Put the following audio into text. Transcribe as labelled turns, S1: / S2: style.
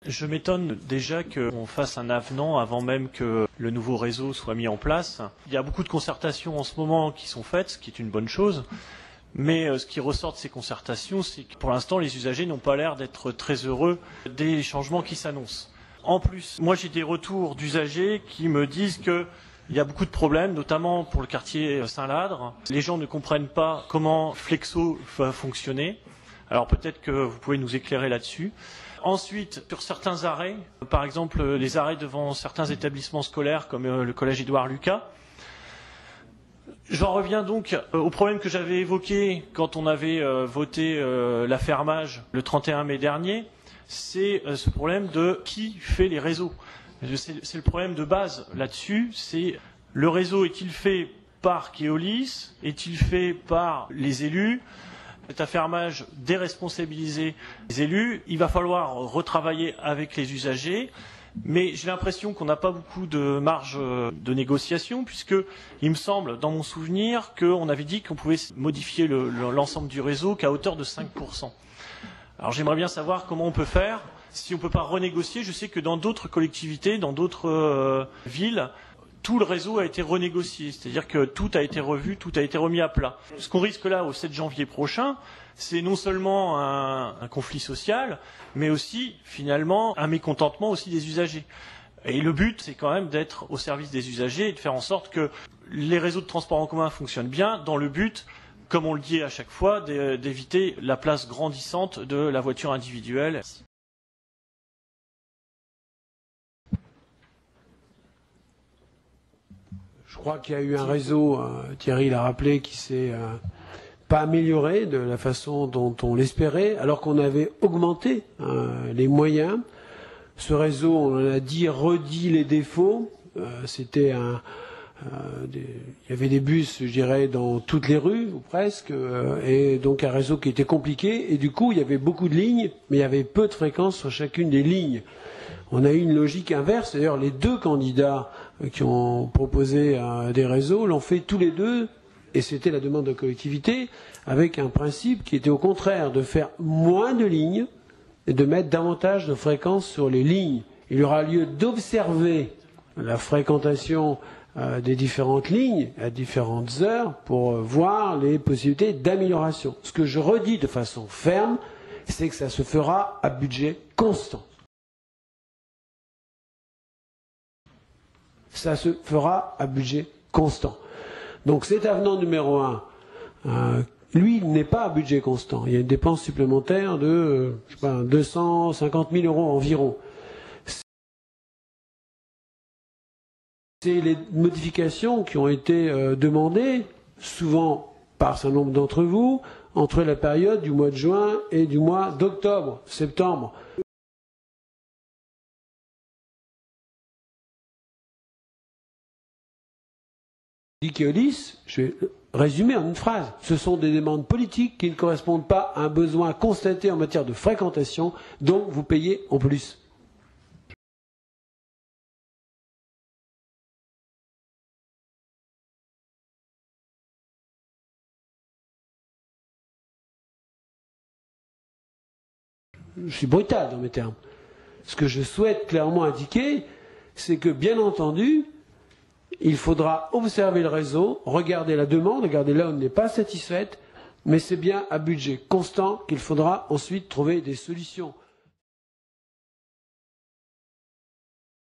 S1: Je m'étonne déjà qu'on fasse un avenant avant même que le nouveau réseau soit mis en place. Il y a beaucoup de concertations en ce moment qui sont faites, ce qui est une bonne chose. Mais ce qui ressort de ces concertations, c'est que pour l'instant, les usagers n'ont pas l'air d'être très heureux des changements qui s'annoncent. En plus, moi j'ai des retours d'usagers qui me disent qu'il y a beaucoup de problèmes, notamment pour le quartier Saint-Ladre. Les gens ne comprennent pas comment Flexo va fonctionner. Alors peut-être que vous pouvez nous éclairer là-dessus. Ensuite, sur certains arrêts, par exemple les arrêts devant certains établissements scolaires comme le collège Édouard Lucas, j'en reviens donc au problème que j'avais évoqué quand on avait voté l'affermage le 31 mai dernier, c'est ce problème de qui fait les réseaux. C'est le problème de base là-dessus, c'est le réseau est-il fait par Keolis, est-il fait par les élus? Cet affermage déresponsabiliser les élus, il va falloir retravailler avec les usagers, mais j'ai l'impression qu'on n'a pas beaucoup de marge de négociation, puisque il me semble, dans mon souvenir, qu'on avait dit qu'on pouvait modifier l'ensemble du réseau qu'à hauteur de 5%. Alors j'aimerais bien savoir comment on peut faire, si on ne peut pas renégocier. Je sais que dans d'autres collectivités, dans d'autres villes, tout le réseau a été renégocié, c'est-à-dire que tout a été revu, tout a été remis à plat. Ce qu'on risque là au 7 janvier prochain, c'est non seulement un conflit social, mais aussi finalement un mécontentement aussi des usagers. Et le but, c'est quand même d'être au service des usagers et de faire en sorte que les réseaux de transport en commun fonctionnent bien, dans le but, comme on le dit à chaque fois, d'éviter la place grandissante de la voiture individuelle.
S2: Je crois qu'il y a eu un réseau, Thierry l'a rappelé, qui s'est pas amélioré de la façon dont on l'espérait, alors qu'on avait augmenté les moyens. Ce réseau, on en a dit, redit les défauts. C'était il y avait des bus, je dirais, dans toutes les rues, ou presque, et donc un réseau qui était compliqué. Et du coup, il y avait beaucoup de lignes, mais il y avait peu de fréquences sur chacune des lignes. On a eu une logique inverse. D'ailleurs, les deux candidats qui ont proposé des réseaux l'ont fait tous les deux, et c'était la demande de la collectivité, avec un principe qui était au contraire de faire moins de lignes et de mettre davantage de fréquences sur les lignes. Il y aura lieu d'observer la fréquentation des différentes lignes à différentes heures pour voir les possibilités d'amélioration. Ce que je redis de façon ferme, c'est que ça se fera à budget constant. Ça se fera à budget constant. Donc cet avenant numéro 1, lui, il n'est pas à budget constant. Il y a une dépense supplémentaire de 250 000 € environ. C'est les modifications qui ont été demandées, souvent par un certain nombre d'entre vous, entre la période du mois de juin et du mois d'octobre, septembre. Keolis, je vais résumer en une phrase. Ce sont des demandes politiques qui ne correspondent pas à un besoin constaté en matière de fréquentation, donc vous payez en plus. Je suis brutal dans mes termes. Ce que je souhaite clairement indiquer, c'est que, bien entendu, il faudra observer le réseau, regarder la demande, regarder là où on n'est pas satisfaite, mais c'est bien à budget constant qu'il faudra ensuite trouver des solutions.